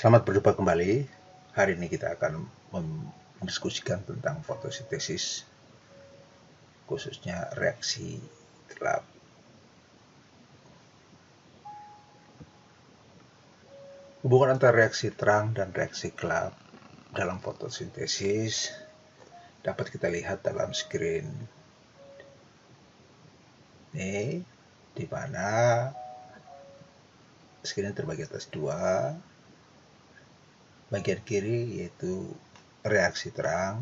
Selamat berjumpa kembali. Hari ini kita akan mendiskusikan tentang fotosintesis, khususnya reaksi gelap. Hubungan antara reaksi terang dan reaksi gelap dalam fotosintesis dapat kita lihat dalam screen ini, di mana screen terbagi atas dua. Bagian kiri yaitu reaksi terang,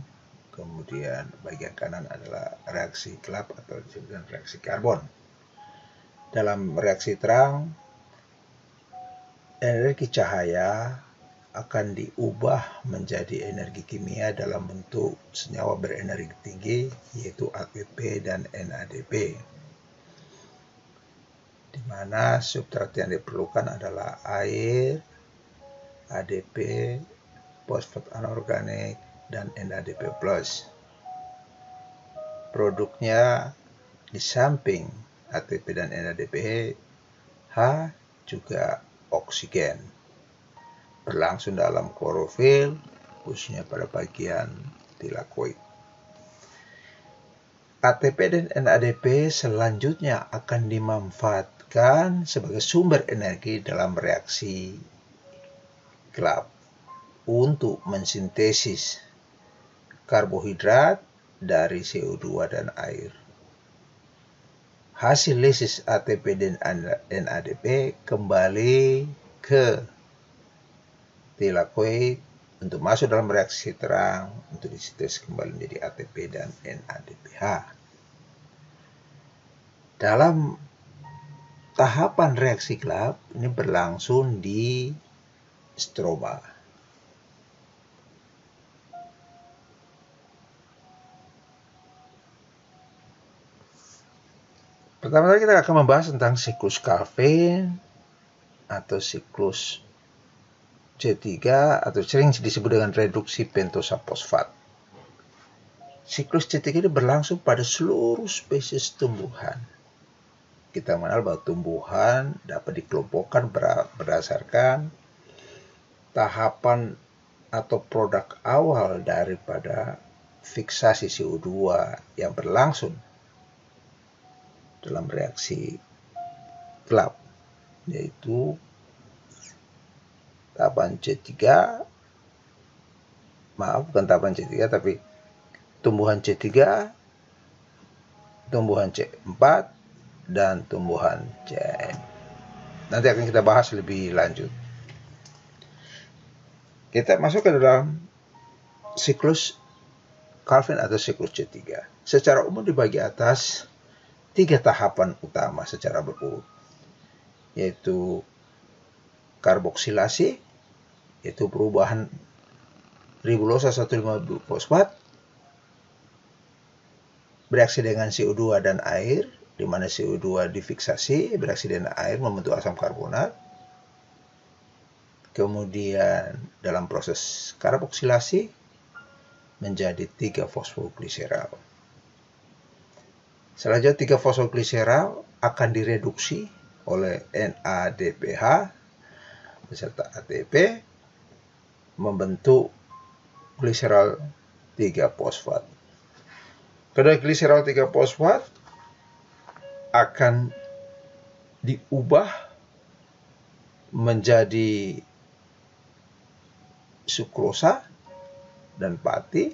kemudian bagian kanan adalah reaksi gelap atau disebut reaksi karbon. Dalam reaksi terang, energi cahaya akan diubah menjadi energi kimia dalam bentuk senyawa berenergi tinggi, yaitu ATP dan NADP, di mana substrat yang diperlukan adalah air, ADP, fosfat anorganik, dan NADP+. Produknya di samping ATP dan NADP, H juga oksigen, berlangsung dalam klorofil, khususnya pada bagian tilakoid. ATP dan NADP selanjutnya akan dimanfaatkan sebagai sumber energi dalam reaksi gelap untuk mensintesis karbohidrat dari CO2 dan air. Hasil lisis ATP dan NADP kembali ke tilakoid untuk masuk dalam reaksi terang untuk disintesis kembali menjadi ATP dan NADPH. Dalam tahapan reaksi gelap ini berlangsung di stroma. Pertama-tama kita akan membahas tentang siklus Calvin atau siklus C3 atau sering disebut dengan reduksi pentosa fosfat. Siklus C3 ini berlangsung pada seluruh spesies tumbuhan. Kita mengenal bahwa tumbuhan dapat dikelompokkan berdasarkan tahapan atau produk awal daripada fiksasi CO2 yang berlangsung dalam reaksi gelap, yaitu tahapan C3, bukan tahapan C3 tapi tumbuhan C3, tumbuhan C4, dan tumbuhan CM. Nanti akan kita bahas lebih lanjut. Kita masuk ke dalam siklus Calvin atau siklus C3. Secara umum dibagi atas 3 tahapan utama secara berurut, yaitu karboksilasi, yaitu perubahan ribulosa 1,5-fosfat bereaksi dengan CO2 dan air, di mana CO2 difiksasi bereaksi dengan air membentuk asam karbonat. Kemudian dalam proses karboksilasi menjadi 3-fosfogliseral. Selanjutnya 3-fosfogliseral akan direduksi oleh NADPH beserta ATP membentuk gliserol 3-fosfat. Pada gliserol 3-fosfat akan diubah menjadi sukrosa dan pati,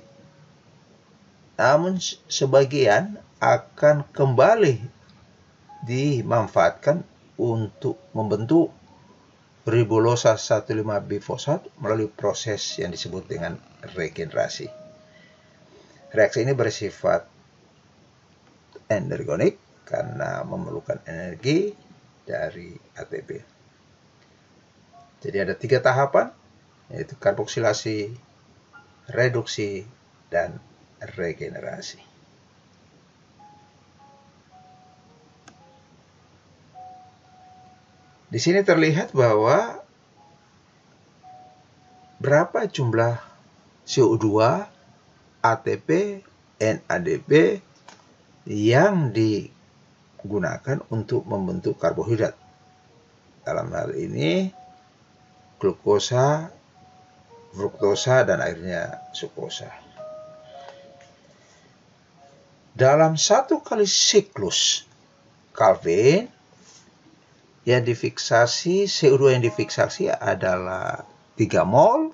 namun sebagian akan kembali dimanfaatkan untuk membentuk ribulosa 1,5-bifosfat melalui proses yang disebut dengan regenerasi. Reaksi ini bersifat energonik karena memerlukan energi dari ATP. Jadi ada 3 tahapan, yaitu karboksilasi, reduksi, dan regenerasi. Di sini terlihat bahwa berapa jumlah CO2, ATP, NADP yang digunakan untuk membentuk karbohidrat. Dalam hal ini glukosa, fruktosa, dan akhirnya sukrosa. Dalam satu kali siklus Calvin, yang difiksasi, CO2 yang difiksasi adalah 3 mol,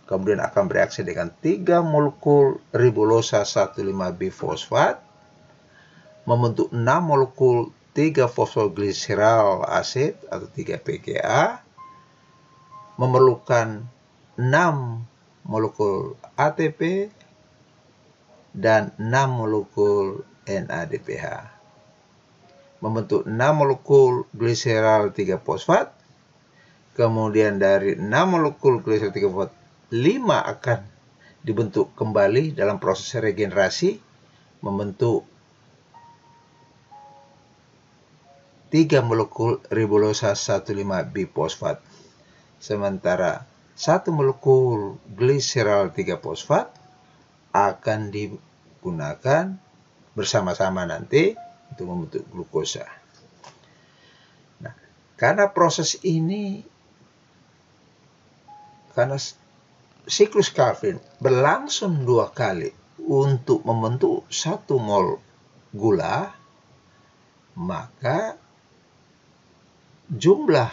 kemudian akan bereaksi dengan 3 molekul ribulosa 1,5-bifosfat, membentuk 6 molekul 3-fosfoglycerol asid atau 3-PGA, memerlukan 6 molekul ATP, dan 6 molekul NADPH. Membentuk 6 molekul gliserol 3-fosfat. Kemudian dari 6 molekul gliserol 3-fosfat, 5 akan dibentuk kembali dalam proses regenerasi, membentuk 3 molekul ribulosa 1,5-bifosfat. Sementara 1 molekul gliserol 3-fosfat akan digunakan bersama-sama nanti untuk membentuk glukosa. Nah, karena siklus Calvin berlangsung 2 kali untuk membentuk 1 mol gula, maka jumlah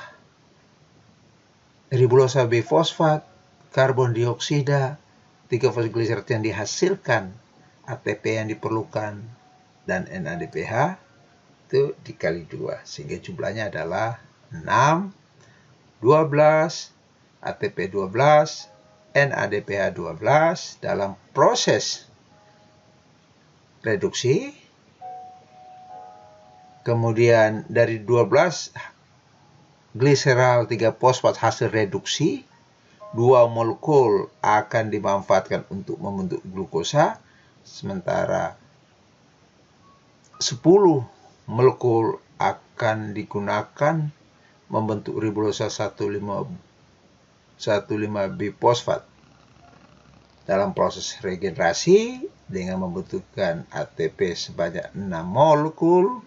ribulosa bifosfat, karbon dioksida, 3-fosfoglycerol yang dihasilkan, ATP yang diperlukan, dan NADPH itu dikali 2, sehingga jumlahnya adalah 6, 12, ATP 12, NADPH 12 dalam proses reduksi. Kemudian dari 12 gliserol 3-fosfat hasil reduksi, 2 molekul akan dimanfaatkan untuk membentuk glukosa, sementara 10 molekul akan digunakan membentuk ribulosa 1,5-bifosfat dalam proses regenerasi dengan membutuhkan ATP sebanyak 6 molekul.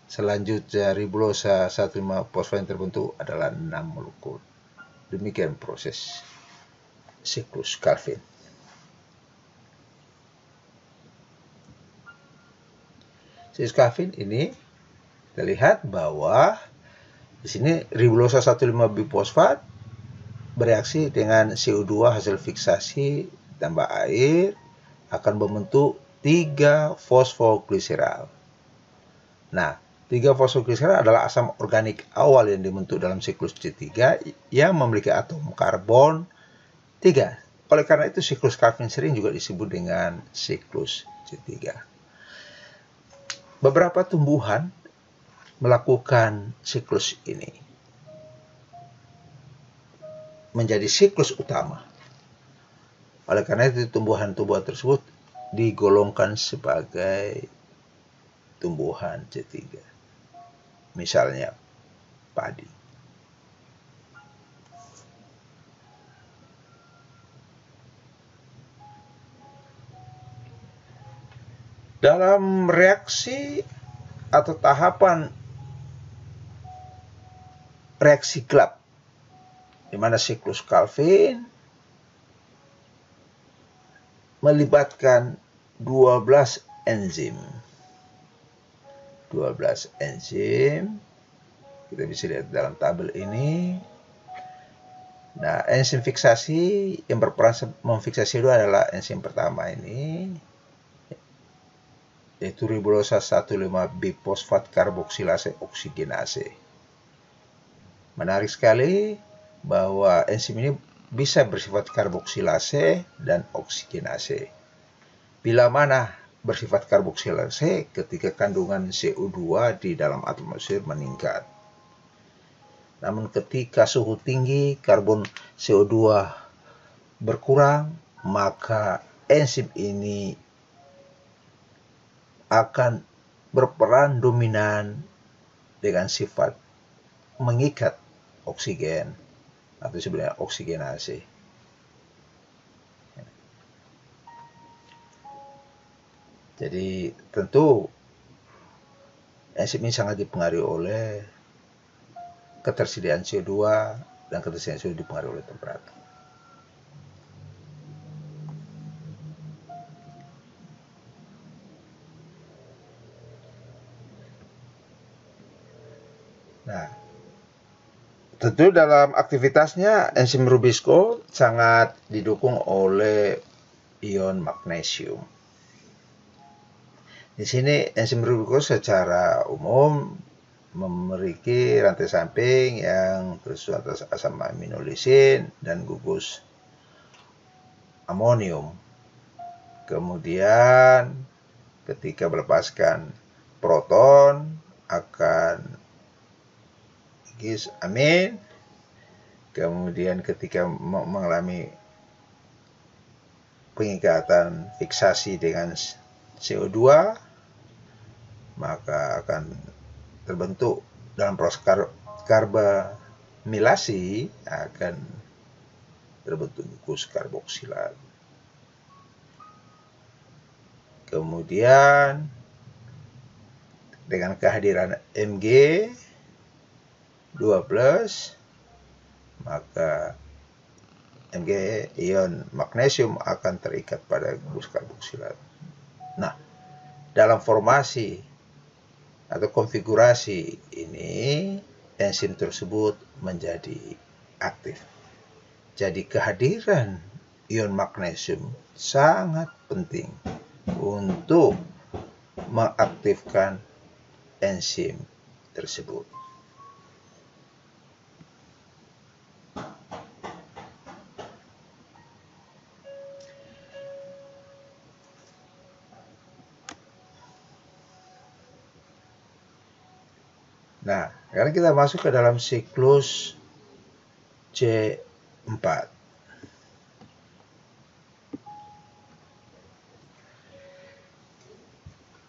Selanjutnya ribulosa 1,5-fosfat yang terbentuk adalah 6 molekul. Demikian proses siklus Calvin. Siklus Calvin ini kita lihat bahwa di sini ribulosa 1,5-bifosfat bereaksi dengan CO2 hasil fiksasi tambah air akan membentuk 3-fosfoglycerol. Nah, 3-fosfoglycerol adalah asam organik awal yang dibentuk dalam siklus C3 yang memiliki atom karbon 3. Oleh karena itu siklus Calvin sering juga disebut dengan siklus C3. Beberapa tumbuhan melakukan siklus ini menjadi siklus utama. Oleh karena itu tumbuhan-tumbuhan tersebut digolongkan sebagai tumbuhan C3. Misalnya padi. Dalam reaksi atau tahapan reaksi gelap, di mana siklus Calvin melibatkan 12 enzim. 12 enzim. Kita bisa lihat dalam tabel ini. Nah, enzim fiksasi yang berperan memfiksasi itu adalah enzim pertama ini, yaitu ribulosa 1,5-bifosfat karboksilase oksigenase. Menarik sekali bahwa enzim ini bisa bersifat karboksilase dan oksigenase. Bila mana bersifat karboksilase ketika kandungan CO2 di dalam atmosfer meningkat. Namun ketika suhu tinggi, karbon CO2 berkurang, maka enzim ini akan berperan dominan dengan sifat mengikat oksigen atau sebenarnya oksigenase. Jadi tentu enzim ini sangat dipengaruhi oleh ketersediaan CO2 dan ketersediaan CO2 dipengaruhi oleh temperatur. Nah, tentu dalam aktivitasnya enzim Rubisco sangat didukung oleh ion magnesium. Di sini enzim Rubisco secara umum memiliki rantai samping yang tersusun atas asam amino lisin dan gugus amonium. Kemudian ketika melepaskan proton akan gas amin. Kemudian ketika mengalami pengikatan fiksasi dengan CO2, maka akan terbentuk dalam proses karbamilasi akan terbentuk gugus karboksilat. Kemudian dengan kehadiran Mg2+, maka Mg ion magnesium akan terikat pada gugus karboksilat. Nah, dalam formasi atau konfigurasi ini enzim tersebut menjadi aktif. Jadi kehadiran ion magnesium sangat penting untuk mengaktifkan enzim tersebut. Nah, sekarang kita masuk ke dalam siklus C4.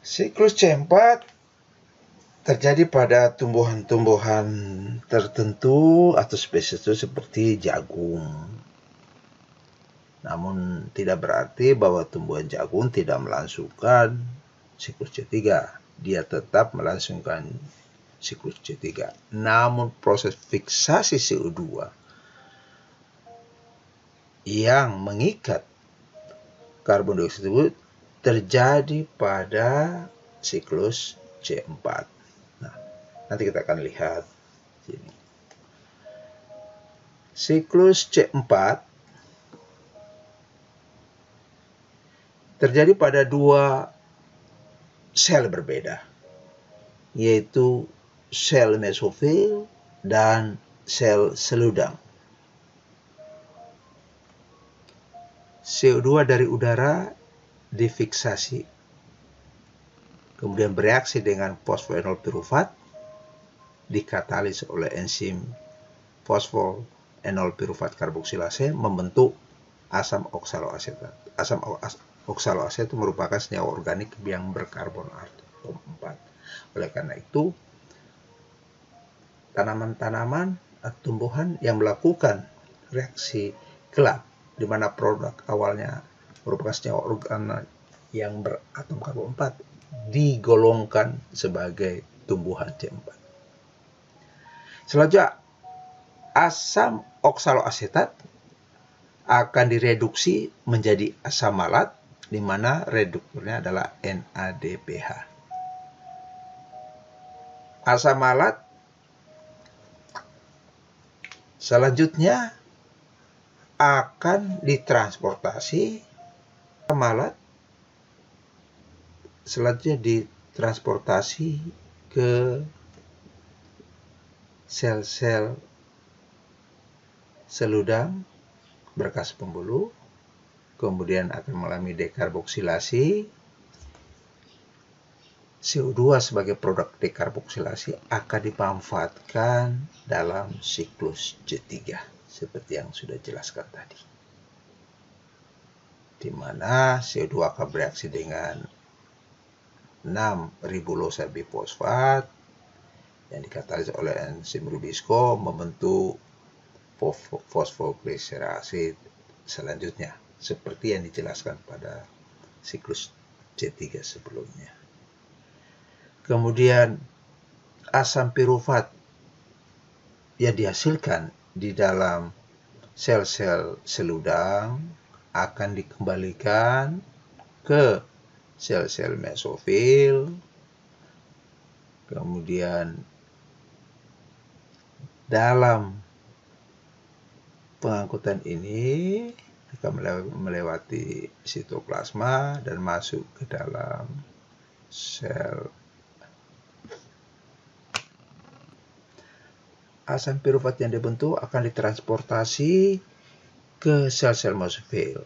Siklus C4 terjadi pada tumbuhan-tumbuhan tertentu atau spesies itu seperti jagung. Namun tidak berarti bahwa tumbuhan jagung tidak melangsungkan siklus C3. Dia tetap melangsungkan siklus C3. Namun proses fiksasi CO2 yang mengikat karbon dioksida tersebut terjadi pada siklus C4. Nah, nanti kita akan lihat sini. Siklus C4 terjadi pada dua sel berbeda, yaitu sel mesofil dan sel seludang. CO2 dari udara difiksasi, kemudian bereaksi dengan fosfoenol pirufat, dikatalis oleh enzim fosfoenol pirufat karboksilase membentuk asam oksaloasetat. Asam oksaloasetat itu merupakan senyawa organik yang berkarbon atom 4. Oleh karena itu, tanaman-tanaman atau tumbuhan yang melakukan reaksi kelak di mana produk awalnya merupakan senyawa organik yang beratom karbon 4 digolongkan sebagai tumbuhan C4. Selanjutnya, asam oksaloasetat akan direduksi menjadi asam malat di mana reduktornya adalah NADPH. Asam malat selanjutnya akan ditransportasi ke sel-sel seludang berkas pembuluh, kemudian akan mengalami dekarboksilasi. CO2 sebagai produk dekarboksilasi akan dimanfaatkan dalam siklus C3 seperti yang sudah jelaskan tadi, di mana CO2 akan bereaksi dengan 6-ribulosa bifosfat yang dikatalis oleh enzim Rubisco membentuk fosfoglycerase selanjutnya seperti yang dijelaskan pada siklus C3 sebelumnya. Kemudian asam pirufat yang dihasilkan di dalam sel-sel seludang akan dikembalikan ke sel-sel mesofil, kemudian dalam pengangkutan ini akan melewati sitoplasma dan masuk ke dalam sel. Asam pirufat yang dibentuk akan ditransportasi ke sel-sel mesofil.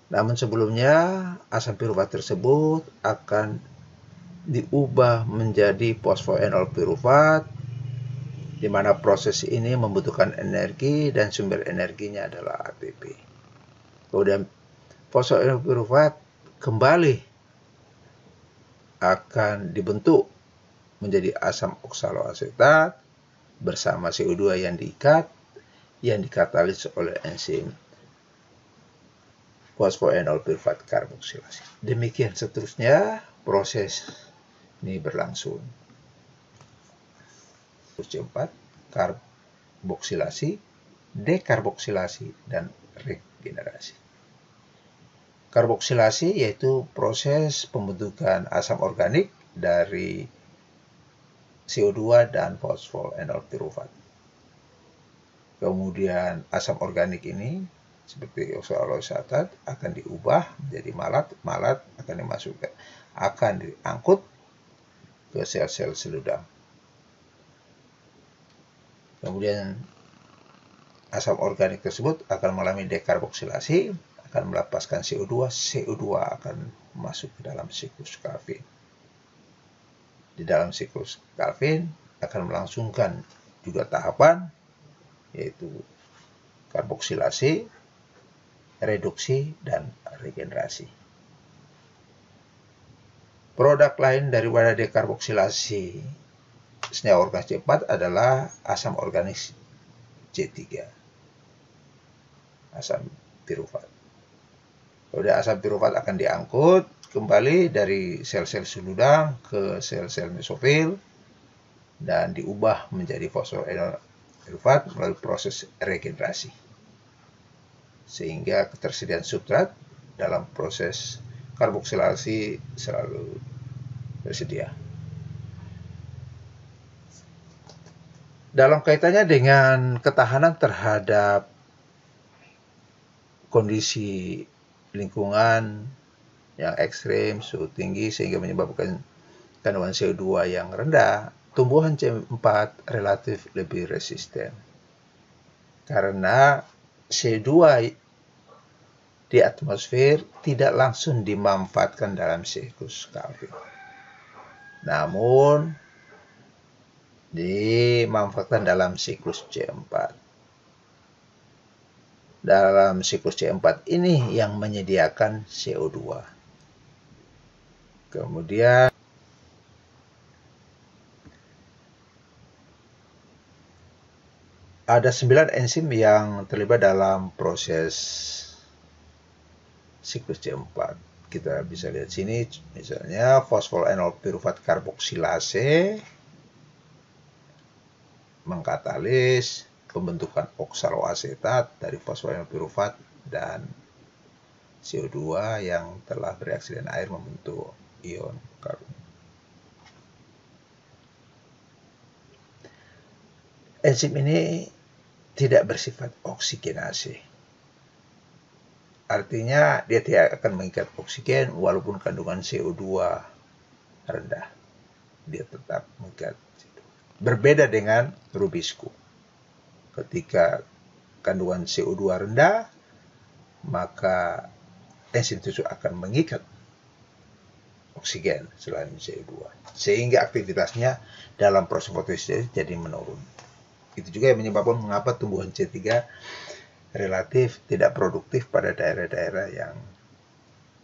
Namun sebelumnya, asam pirufat tersebut akan diubah menjadi fosfoenol pirufat, di mana proses ini membutuhkan energi dan sumber energinya adalah ATP. Kemudian fosfoenol pirufat kembali akan dibentuk menjadi asam oksaloasetat bersama CO2 yang diikat, yang dikatalis oleh enzim fosfoenol pirufat karboksilase. Demikian seterusnya proses ini berlangsung. C4, karboksilasi, dekarboksilasi, dan regenerasi. Karboksilasi yaitu proses pembentukan asam organik dari CO2 dan fosfoenol pirufat. Kemudian asam organik ini seperti oksaloasetat akan diubah menjadi malat, malat akan dimasukkan, akan diangkut ke sel-sel seludang. Kemudian asam organik tersebut akan mengalami dekarboksilasi, akan melepaskan CO2, CO2 akan masuk ke dalam siklus Calvin. Di dalam siklus Calvin akan melangsungkan juga tahapan yaitu karboksilasi, reduksi, dan regenerasi. Produk lain daripada dekarboksilasi senyawa organik C4 adalah asam organik C3, asam pirufat. Kemudian asam pirufat akan diangkut kembali dari sel-sel seludang ke sel-sel mesofil dan diubah menjadi fosfoenol pirufat melalui proses regenerasi, sehingga ketersediaan substrat dalam proses karboksilasi selalu tersedia. Dalam kaitannya dengan ketahanan terhadap kondisi lingkungan yang ekstrim, suhu tinggi sehingga menyebabkan kandungan CO2 yang rendah, tumbuhan C4 relatif lebih resisten. Karena CO2 di atmosfer tidak langsung dimanfaatkan dalam siklus Calvin, namun dimanfaatkan dalam siklus C4. Dalam siklus C4 ini yang menyediakan CO2. Kemudian ada 9 enzim yang terlibat dalam proses siklus C4. Kita bisa lihat sini, misalnya fosfoenol pirufat karboksilase mengkatalis pembentukan oksaloasetat dari fosfoenol pirufat dan CO2 yang telah bereaksi dengan air membentuk ion karbon. Enzim ini tidak bersifat oksigenase. Artinya dia tidak akan mengikat oksigen walaupun kandungan CO2 rendah. Dia tetap mengikat. Berbeda dengan rubisco. Ketika kandungan CO2 rendah, maka enzim tersebut akan mengikat oksigen selain CO2. Sehingga aktivitasnya dalam proses fotosintesis jadi menurun. Itu juga yang menyebabkan mengapa tumbuhan C3 relatif tidak produktif pada daerah-daerah yang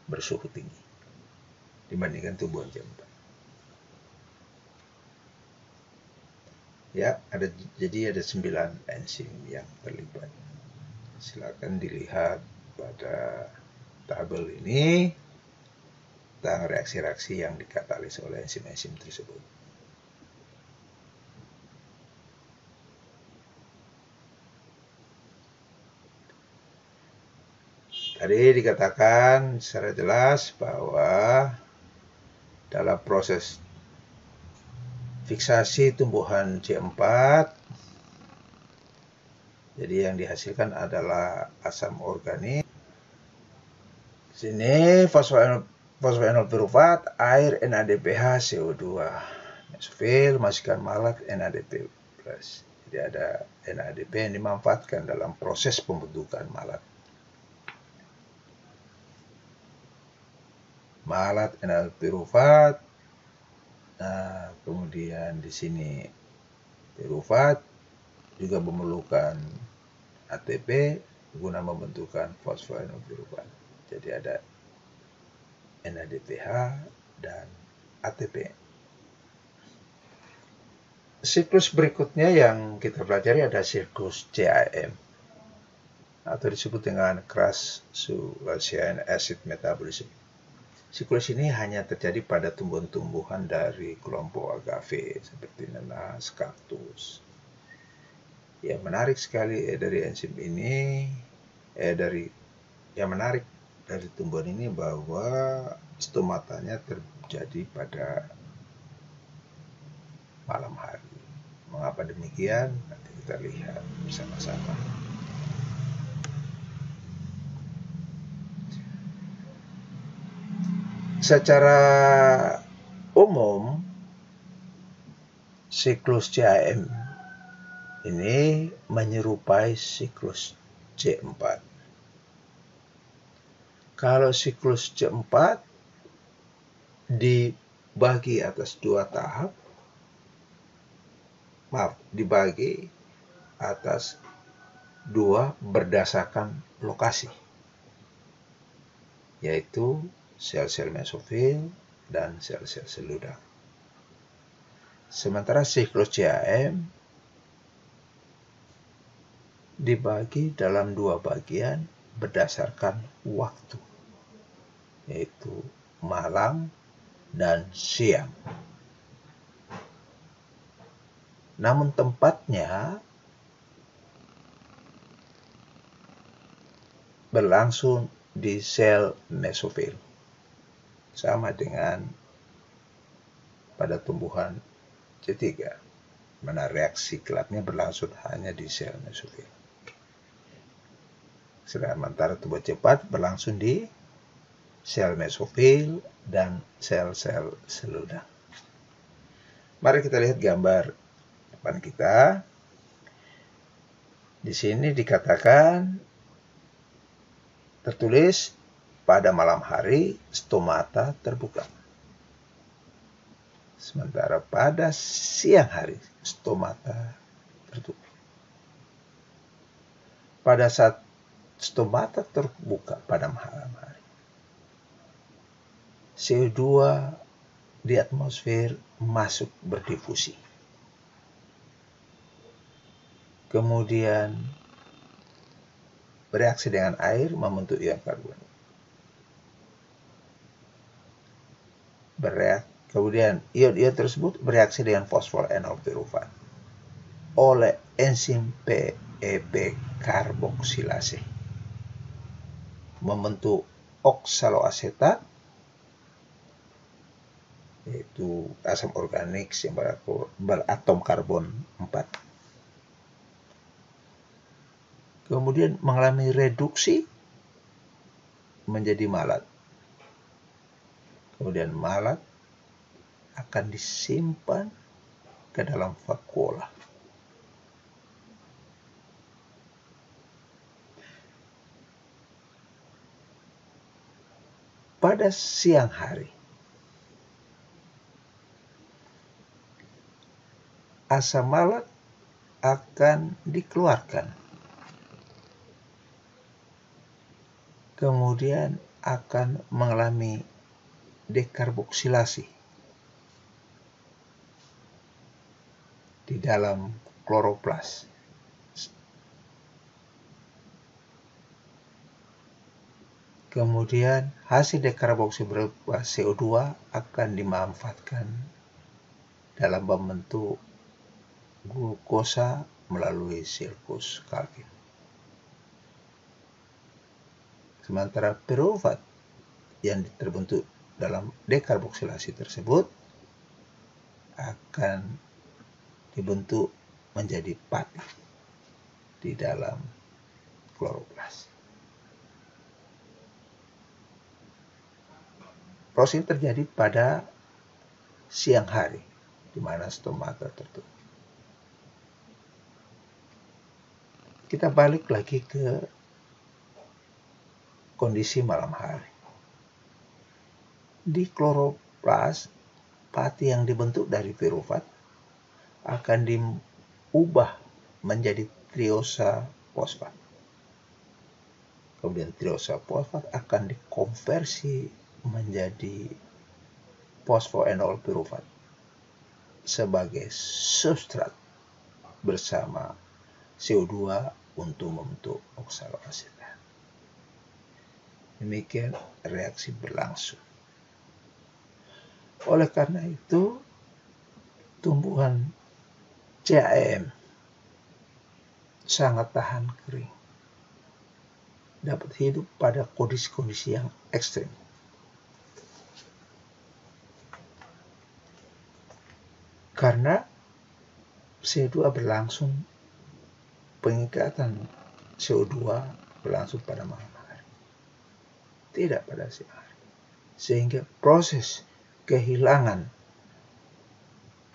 bersuhu tinggi dibandingkan tumbuhan C4. Ya, jadi ada 9 enzim yang terlibat. Silakan dilihat pada tabel ini tentang reaksi-reaksi yang dikatalis oleh enzim-enzim tersebut. Tadi dikatakan secara jelas bahwa dalam proses fiksasi tumbuhan C4, jadi yang dihasilkan adalah asam organik. Sini fosfoenol pirufat, air, NADPH, CO2. Mesofil masukkan malat NADP+. Jadi ada NADP yang dimanfaatkan dalam proses pembentukan malat. Malat NADP pirufat. Nah, kemudian di sini pirufat juga memerlukan ATP guna membentukkan fosfoenol pirufat. Jadi ada NADPH dan ATP. Siklus berikutnya yang kita pelajari ada siklus CAM atau disebut dengan crush-Succinate acid metabolism. Siklus ini hanya terjadi pada tumbuhan-tumbuhan dari kelompok agave seperti nanas, kaktus. Yang menarik sekali dari enzim ini, yang menarik dari tumbuhan ini bahwa stomatanya terjadi pada malam hari. Mengapa demikian? Nanti kita lihat bersama-sama. Secara umum, siklus CAM ini menyerupai siklus C4. Kalau siklus C4 dibagi atas dua tahap, dibagi atas dua berdasarkan lokasi, yaitu sel-sel mesofil dan sel-sel seludak. Sementara siklus CAM dibagi dalam dua bagian berdasarkan waktu, yaitu malam dan siang. Namun tempatnya berlangsung di sel mesofil. Sama dengan pada tumbuhan C3, mana reaksi kilatnya berlangsung hanya di sel mesofil. Sementara tumbuhan C4 berlangsung di sel mesofil dan sel-sel seludak. Mari kita lihat gambar depan kita. Di sini dikatakan tertulis pada malam hari stomata terbuka. Sementara pada siang hari stomata tertutup. Pada saat stomata terbuka pada malam hari, CO2 di atmosfer masuk berdifusi. Kemudian bereaksi dengan air membentuk ion karbon. Kemudian ion-ion tersebut bereaksi dengan fosfoenol pirufat oleh enzim PEP karboksilase membentuk oksaloasetat, yaitu asam organik yang beratom karbon 4. Kemudian mengalami reduksi menjadi malat. Kemudian malat akan disimpan ke dalam vakuola. Pada siang hari, asam malat akan dikeluarkan. Kemudian akan mengalami dekarboksilasi di dalam kloroplas. Kemudian hasil dekarboksilasi berupa CO2 akan dimanfaatkan dalam membentuk glukosa melalui siklus Calvin. Sementara piruvat yang terbentuk dalam dekarboksilasi tersebut akan dibentuk menjadi pati di dalam kloroplas. Proses ini terjadi pada siang hari, di mana stomata tertutup. Kita balik lagi ke kondisi malam hari. Di kloroplas, pati yang dibentuk dari piruvat akan diubah menjadi triosa fosfat. Kemudian triosa fosfat akan dikonversi menjadi fosfoenol piruvat sebagai substrat bersama CO2 untuk membentuk oksaloasida. Demikian reaksi berlangsung. Oleh karena itu, tumbuhan CAM sangat tahan kering, dapat hidup pada kondisi-kondisi yang ekstrim. Karena CO2 berlangsung, pengikatan CO2 berlangsung pada malam hari, tidak pada siang hari. Sehingga proses kehilangan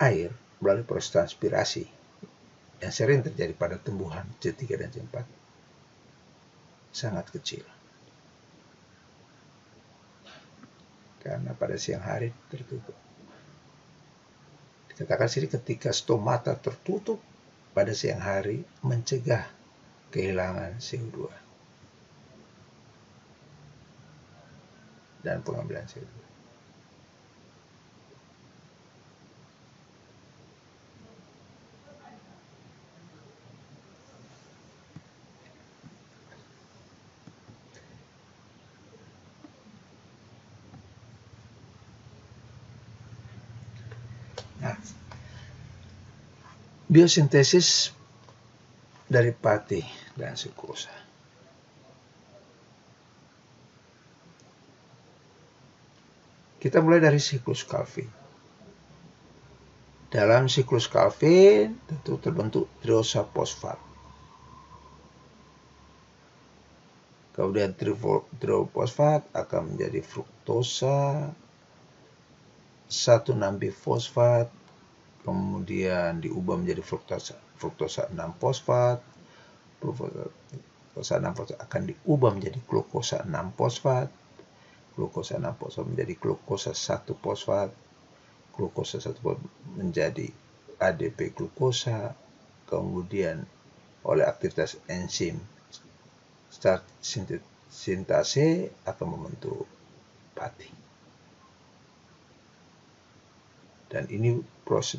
air melalui proses transpirasi yang sering terjadi pada tumbuhan C3 dan C4 sangat kecil. Karena pada siang hari tertutup. Dikatakan sini ketika stomata tertutup pada siang hari mencegah kehilangan CO2 dan pengambilan CO2. Nah, biosintesis dari pati dan sukrosa. Kita mulai dari siklus Calvin. Dalam siklus Calvin tentu terbentuk triosa fosfat. Kemudian triofosfat akan menjadi fruktosa 1,6-bifosfat, kemudian diubah menjadi fruktosa 6-fosfat. Fruktosa 6-fosfat akan diubah menjadi glukosa 6-fosfat. Glukosa 6-fosfat menjadi glukosa 1-fosfat. Glukosa 1-fosfat menjadi ADP glukosa. Kemudian oleh aktivitas enzim start sintase akan membentuk pati. Dan ini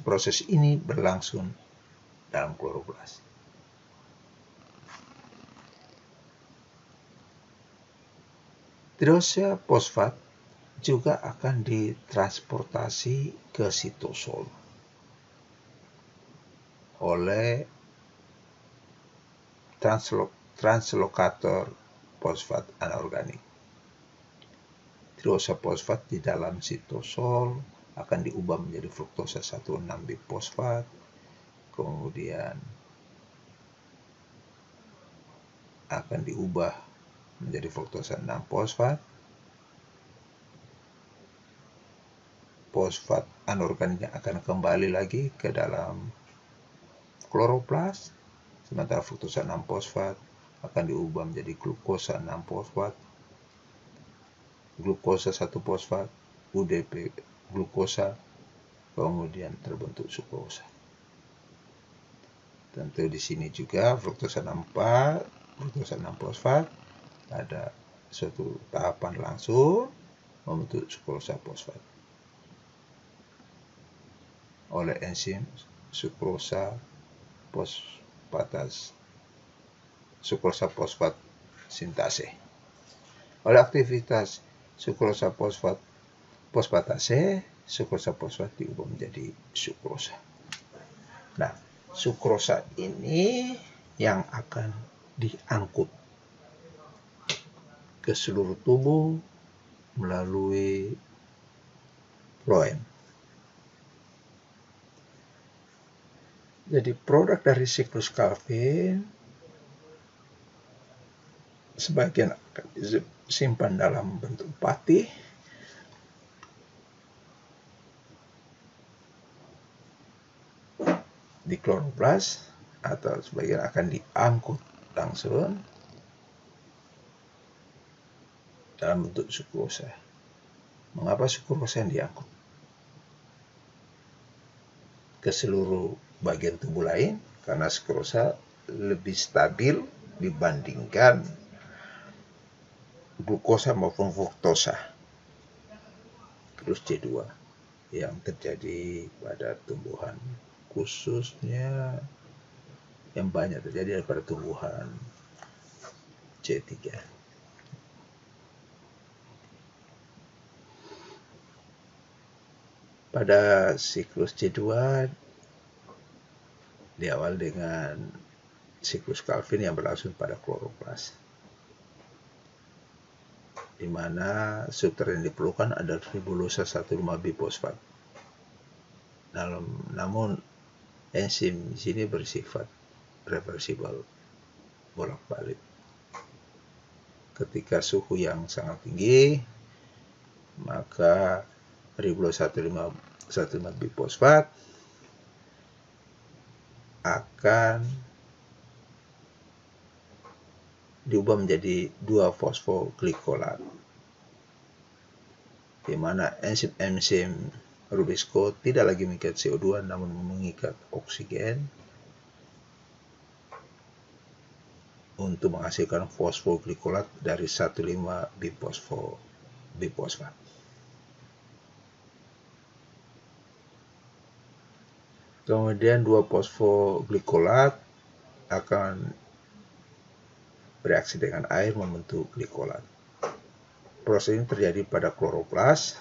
proses ini berlangsung dalam kloroplas. Triosa fosfat juga akan ditransportasi ke sitosol oleh translokator fosfat anorganik. Triosa fosfat di dalam sitosol akan diubah menjadi fruktosa 1,6-bifosfat, kemudian akan diubah menjadi fruktosa 6-fosfat. Fosfat anorganiknya akan kembali lagi ke dalam kloroplas, sementara fruktosa 6-fosfat akan diubah menjadi glukosa 6-fosfat, glukosa 1-fosfat, UDP glukosa, kemudian terbentuk sukrosa. Tentu di sini juga fruktosa 6-fosfat ada suatu tahapan langsung membentuk sukrosa fosfat oleh enzim sukrosa fosfat sintase. Oleh aktivitas sukrosa fosfatase, sukrosa fosfat diubah menjadi sukrosa. Nah, sukrosa ini yang akan diangkut ke seluruh tubuh melalui floem. Jadi produk dari siklus Calvin sebagian akan disimpan dalam bentuk pati, di kloroplas, atau sebagian akan diangkut langsung dalam bentuk sukrosa. Mengapa sukrosa yang diangkut ke seluruh bagian tubuh lain? Karena sukrosa lebih stabil dibandingkan glukosa maupun fruktosa plus C2 yang terjadi pada tumbuhan, khususnya yang banyak terjadi pada tumbuhan C3. Pada siklus C2 diawal dengan siklus Calvin yang berlangsung pada kloroplas, di mana substrat yang diperlukan adalah ribulosa 1,5-bifosfat. Namun enzim di sini bersifat reversibel, bolak-balik. Ketika suhu yang sangat tinggi, maka ribulosa 1,5-bifosfat akan diubah menjadi 2-fosfoglikolat, di mana enzim Rubisco tidak lagi mengikat CO2 namun mengikat oksigen untuk menghasilkan fosfoglikolat dari 1,5-bifosfat. Kemudian 2-fosfoglikolat akan bereaksi dengan air membentuk glikolat. Proses ini terjadi pada kloroplas.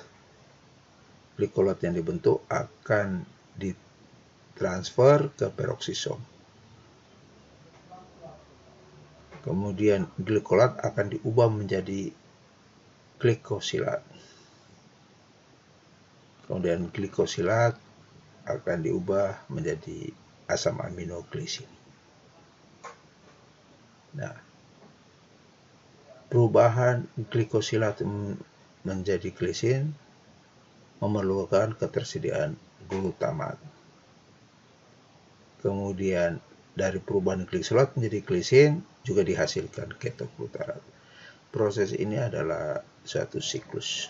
Glikolat yang dibentuk akan ditransfer ke peroksisom. Kemudian glikolat akan diubah menjadi glikosilat. Kemudian glikosilat akan diubah menjadi asam amino glisin. Nah, perubahan glikosilat menjadi glisin memerlukan ketersediaan glutamat. Kemudian dari perubahan glikosilat menjadi glisin juga dihasilkan ketoglutarat. Proses ini adalah suatu siklus,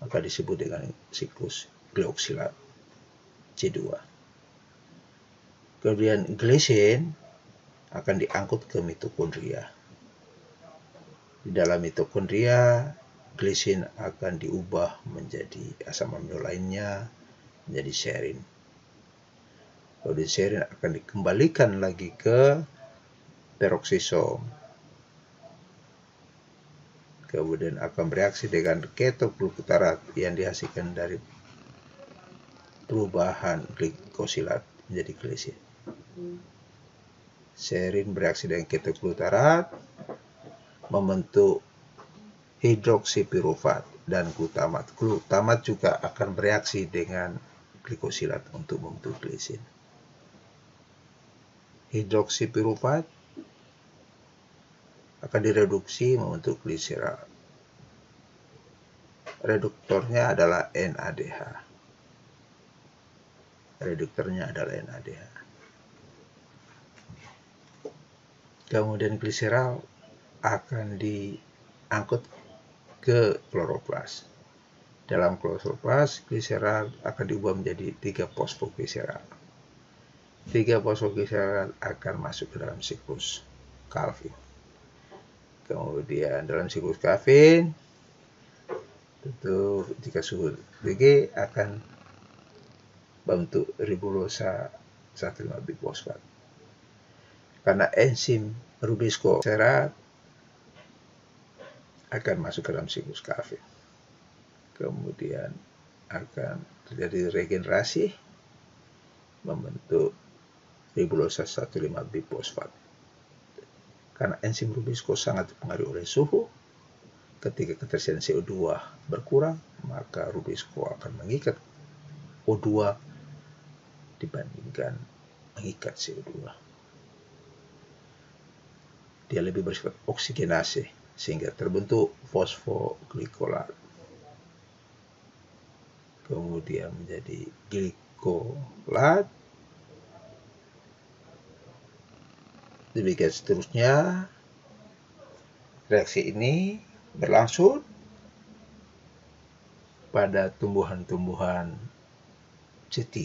maka disebut dengan siklus glioksilat C2. Kemudian glisin akan diangkut ke mitokondria. Di dalam mitokondria, glisin akan diubah menjadi asam amino lainnya, menjadi serin. Kemudian serin akan dikembalikan lagi ke peroksisom. Kemudian akan bereaksi dengan ketoglutarat yang dihasilkan dari perubahan glikosilat menjadi glisin. Serin bereaksi dengan ketoglutarat membentuk hidroksipirufat dan glutamat. Glutamat juga akan bereaksi dengan glikosilat untuk membentuk glisin. Hidroksipirufat akan direduksi membentuk gliserol. Reduktornya adalah NADH. Kemudian gliserol akan diangkut ke kloroplas. Dalam kloroplas, gliserol akan diubah menjadi 3-fosfogliserol. 3-fosfogliserol akan masuk ke dalam siklus Calvin. Kemudian dalam siklus Calvin, tentu jika suhu tinggi akan membentuk ribulosa 1,5-bifosfat. Karena enzim Rubisco serat akan masuk ke dalam siklus Calvin. Kemudian akan terjadi regenerasi membentuk ribulosa 1,5-bifosfat. Karena enzim Rubisco sangat dipengaruhi oleh suhu, ketika keterisian CO2 berkurang, maka Rubisco akan mengikat O2 dibandingkan mengikat CO2. Dia lebih bersifat oksigenase sehingga terbentuk fosfoglykolat. Kemudian menjadi glikolat. Demikian seterusnya. Reaksi ini berlangsung pada tumbuhan-tumbuhan C3.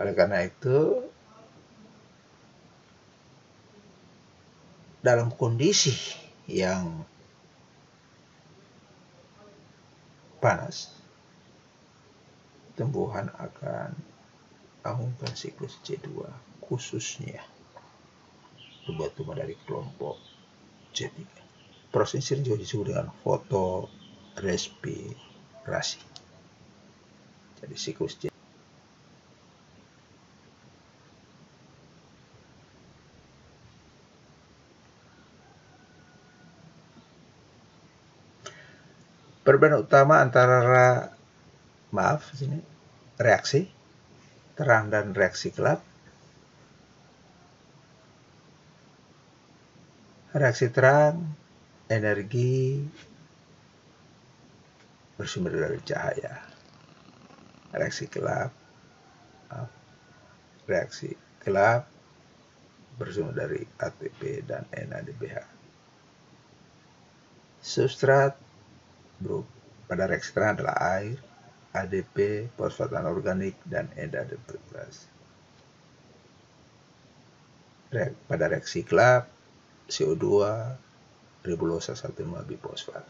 Oleh karena itu, dalam kondisi yang panas, tumbuhan akan mengumumkan siklus C2, khususnya tumbuhan-tumbuhan dari kelompok C3. Proses ini juga disebut dengan fotorespirasi. Jadi siklus C. Perbedaan utama antara reaksi terang dan reaksi gelap. Reaksi terang, energi bersumber dari cahaya. Reaksi gelap bersumber dari ATP dan NADPH. Substrat pada reaksi terang adalah air, ADP, fosfat anorganik, dan NADP+. Pada reaksi gelap, CO2, ribulosa 1,5-bifosfat.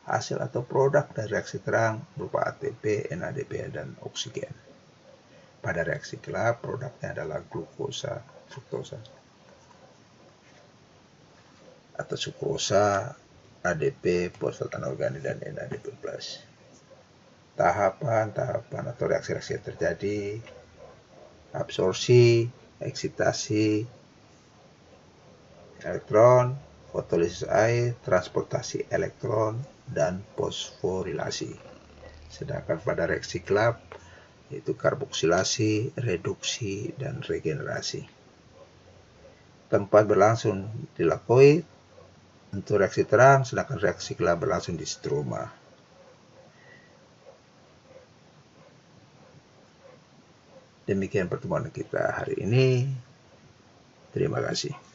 Hasil atau produk dari reaksi terang berupa ATP, NADPH, dan oksigen. Pada reaksi gelap, produknya adalah glukosa, fruktosa, atau sukrosa, ADP, fosfat anorganik, dan NADP+. Tahapan atau reaksi-reaksi yang terjadi: absorpsi, eksitasi elektron, fotolisis air, transportasi elektron, dan fosforilasi. Sedangkan pada reaksi gelap, yaitu karboksilasi, reduksi, dan regenerasi. Tempat berlangsung di lakoid untuk reaksi terang, sedangkan reaksi gelap berlangsung di stroma. Demikian pertemuan kita hari ini. Terima kasih.